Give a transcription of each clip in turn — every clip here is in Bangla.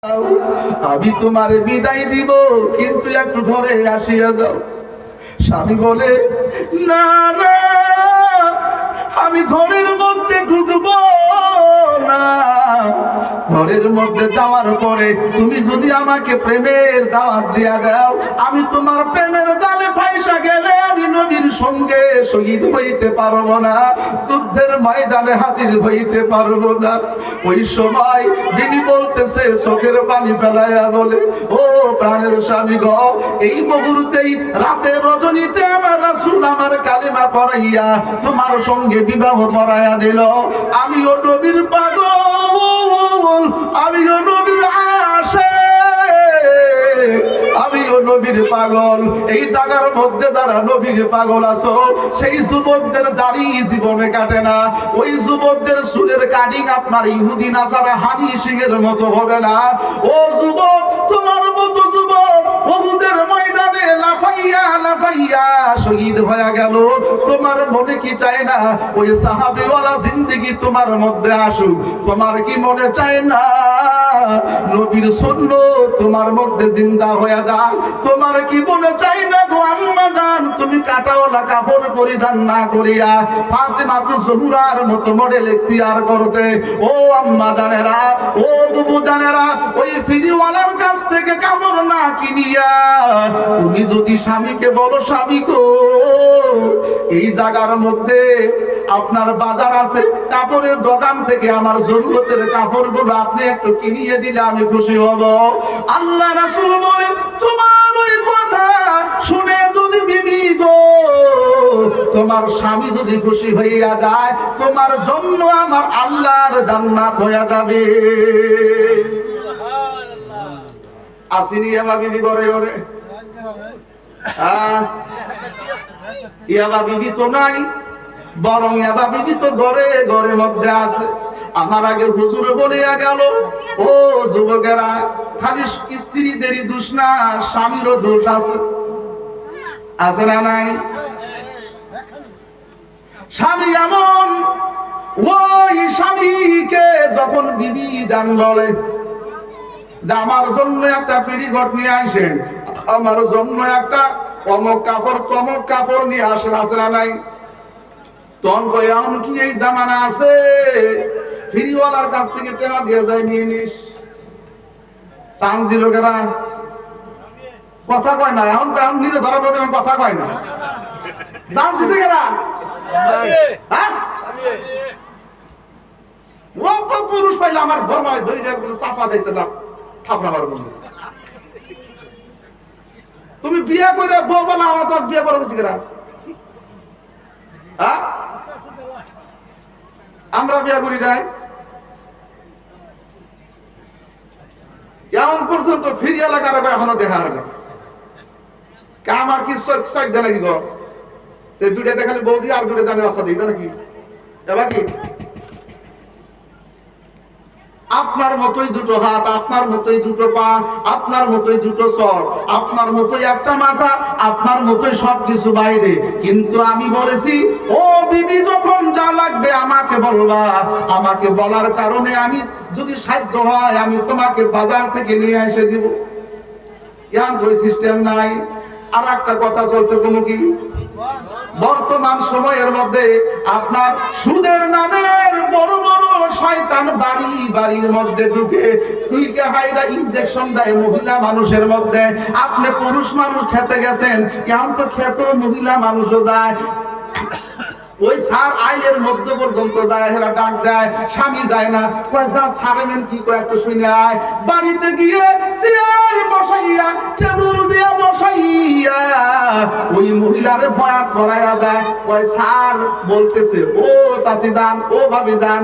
আমি তোমার বিদায় দিব, কিন্তু একটু ঘরে আসিয়া যাও। স্বামী বলে, না না, আমি ঘরের মধ্যে ঢুকবো না। ঘরের মধ্যে যাওয়ার পরে তুমি যদি আমাকে প্রেমের দাওয়াত দিয়া দাও, আমি তোমার প্রেমের জালে ফাইসা গেলে আমি নবীর সঙ্গে শহীদ হইতে পারবো না, যুদ্ধের ময়দানে হাজির হইতে পারবো না। ওই সময় বিবি বলতেছে, চোখের পানি ফেলাইয়া বলে, ও প্রাণের স্বামী গো, এই মুহূর্তেই রাতে রজনীতে আমার রাসূল আমার কালিমা পড়াইয়া তোমার সঙ্গে বিবাহ পড়াইয়া দিল। আমিও নবীর পাগল, আমিও নবীর আশিক, আমিও নবীর পাগল। এই জায়গার মধ্যে যারা নবীর পাগল আছো, সেই যুবকদের দাড়ি জীবনে কাটে না, ওই যুবকদের চুলের কাটিং আপনার ইহুদি নাসারা হানি সিংহের মতো হবে না। ও যুবক, তোমার মতো যুবক উহুদের ময়দানে লাফাইয়া লাফাইয়া শহীদ হয়ে গেল, তোমার মনে কি চায় না ওই সাহাবীওয়ালা জিন্দেগি তোমার মধ্যে আসুক? তোমার কি মনে চায় না নবীর সুন্নাত তোমার মধ্যে জিন্দা হয়ে যাক? তোমার কি মনে চায় না গো আম্মা জান, তুমি কাটাওয়ালা কাপড় পরিধান না করিয়া ফাতেমা জোহরার মতো মডেল ইখতিয়ার করতে? ও আম্মা জানেরা, ও বুবু জানেরা, ওই ফিরিওয়ালার কাছ থেকে কাপড় না কিনিয়া তুমি যদি স্বামীকে বলো, স্বামী গো, এই জায়গার মধ্যে আপনার বাজার আছে, কাপড়ের দোকান থেকে আমার জরুরতের কাপড়গুলো আপনি একটু কিনিয়ে দিলে আমি খুশি হব। আল্লাহ রাসূল বলে, তোমার ওই কথা শুনে যদি বিবি গো তোমার স্বামী যদি খুশি হইয়া যায়, তোমার জন্য আমার আল্লাহর জান্নাত হইয়া যাবে। আসিনি আমার বিবি ঘরে ঘরে? ইয়াবা বিবি তো নাই, বরং ইয়াবা বিবি তো ঘরে ঘরে মধ্যে আছে। আমার আগে হুজুর বলিয়া গেল, ও যুবকেরা, খালি স্ত্রীদেরই দোষ না, স্বামীরও দোষ আছে। আছে না নাই? স্বামী এমন, ওই স্বামীকে যখন বিবি জান বলে যে আমার জন্য একটা পেরিঘট নিয়ে আসেন, আমার জন্য একটা অমক কাপড় নিয়ে আসেন, আছে না নাই? তখন কই, এমন কি এই জামানা আছে ফিরিওয়ালার কাছ থেকে টাকা দিয়ে যায় নিয়ে নিস? চান্দি লোকেরা কথা কয় না, এখন তো নিজে ধরা পড়ে কথা কয় না। জানতেছে কেরা? হ্যাঁ, ও পুরুষ পাইলে আমার ঘর নয় ধরে চাপা যাইতে না, থাপড়া মারব। তুমি বিয়ে করে বউ বলা, আমার তো বিয়ে করে বেশি কেরা? হ্যাঁ, আমরা বিয়ে করি নাই এমন পর্যন্ত ফিরিয়া লাগার এখনো দেখা হবে। আমার কি সাইডটা লাগি গো, দুইটা দেখালে বৌদি আর দুইটা দামে রাস্তা দিই নাকি? এবার কি আপনার মতোই দুটো হাত, আপনার মতোই দুটো পা, আপনার মতোই দুটো চর, আপনার মতোই একটা মাথা, আপনার মতোই সবকিছু বাইরে, কিন্তু আমি বলেছি, ও বিবি যখন যা লাগবে আমাকে বলবা। আমাকে বলার কারণে আমি যদি সাধ্য হয় আমি তোমাকে বাজার থেকে নিয়ে এসে দিব। এখন ওই সিস্টেম নাই। আর একটা কথা চলছে, কোনো কি বর্তমান সময়ের মধ্যে আপনার সুদের নামের বড় বড় শয়তান বাড়ির মধ্যে ঢুকে টুইকে হাইরা ইনজেকশন দেয় মহিলা মানুষের মধ্যে। আপনি পুরুষ মানুষ খেতে গেছেন, এখন তো খেত মহিলা মানুষও যায়। ওই সার আইলের মধ্যে পর্যন্ত যায়, এরা ডাক দেয়, স্বামী যায় না, পয়সা সারেন কি করে একটু শুনে আয়। বাড়িতে গিয়ে চেয়ার বসাইয়া, টেবিল দিয়া বসাইয়া ওই মহিলার বয়াত করাইয়া দেয়। ওই সার বলতেছে, ও চাচি যান, ও ভাবি যান,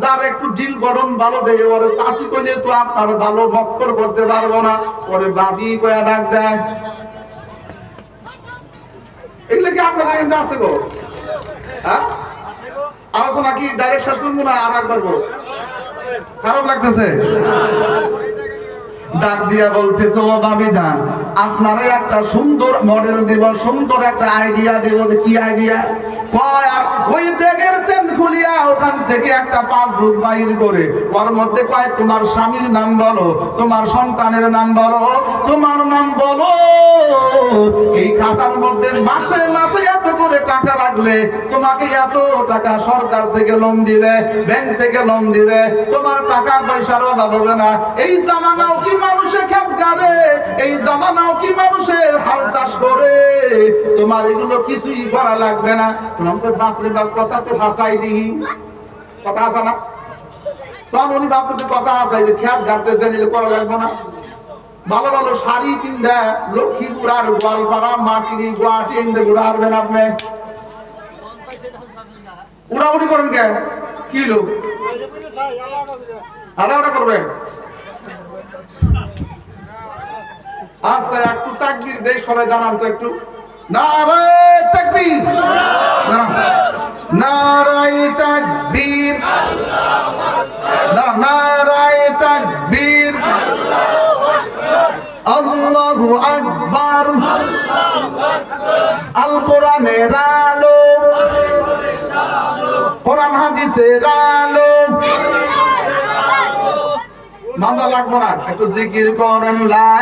যার একটু ডিল গঠন ভালো দেয়, ওরে চাচি কইলে তো আপনার ভালো মক্কর করতে পারবো না, ওরে ভাবি কয়া ডাক দেয়। এগুলো কি আপনাদের এখানে আছে গো? আলোচনা কি ডাইরেক্ট শেষ করবো না আর একবার বলবো? খারাপ লাগতেছে? ডাক দিয়া বলতেছে, ও ভাবি যান, আপনারে একটা সুন্দর মডেল দিব, সুন্দর একটা আইডিয়া দিব। কি আইডিয়া? কয় আর ওই ব্যাগের চেন খুলিয়া ওখান থেকে একটা পাসবুক বাইর করে ওর মধ্যে কয় তোমার স্বামীর নাম বলো, তোমার সন্তানের নাম বলো, তোমার নাম বলো। এই খাতার মধ্যে মাসে মাসে এত করে টাকা রাখলে তোমাকে এত টাকা সরকার থেকে লোন দিবে, ব্যাংক থেকে লোন দিবে, তোমার টাকা পয়সার অভাব হবে না। এই জামানাও কি মানুষে খেত গাড়ে, এই জামানাও কি মানুষের হাল চাষ করে, তোমার এগুলো কিছুই করা লাগবে না। তোমাকে বাপরে বাপ কথা তো হাসাই দিই, কথা হাসা না, তখন উনি ভাবতেছে কথা হাসাই যে খেত গাড়তেছে নিলে করা লাগবে না। ভালো ভালো শাড়ি পিন্ধা লক্ষ্মীপুর আর গোয়ালপাড়া মাটি গুয়াহাটি এনে ঘুরে আসবেন আপনি, উড়াউড়ি করেন কেন? কি লোক আলাদা করবেন? আচ্ছা একটু তাকবীর দেই, সবাই দাঁড়ান তো একটু। নারায়ে তাকবীর, নারায়ে তাকবীর, নারায়ে তাকবীর, আল্লাহু আকবার। আল কোরআনের আলো, কোরআন হাদিসের আলো। মাথা লাগবো না, একটু জিকির করেন লা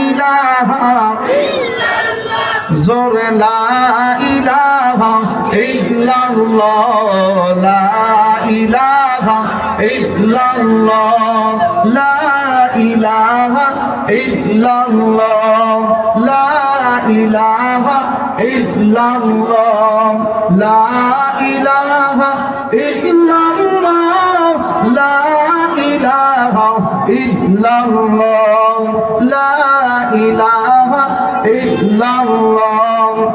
ইলাহা ইল্লাল্লাহ, জোরে লা ইলাহা ইল্লাল্লাহ, লা ইলাহা ইল্লাল্লাহ, লা ইলাহা ইল্লাল্লাহ, লা ইলাহা ইল্লাল্লাহ, লা ইলাহা ইল্লাল্লাহ, লা ইলাহা ইল্লাল্লাহ, লা ইলাহা ইল্লাল্লাহ।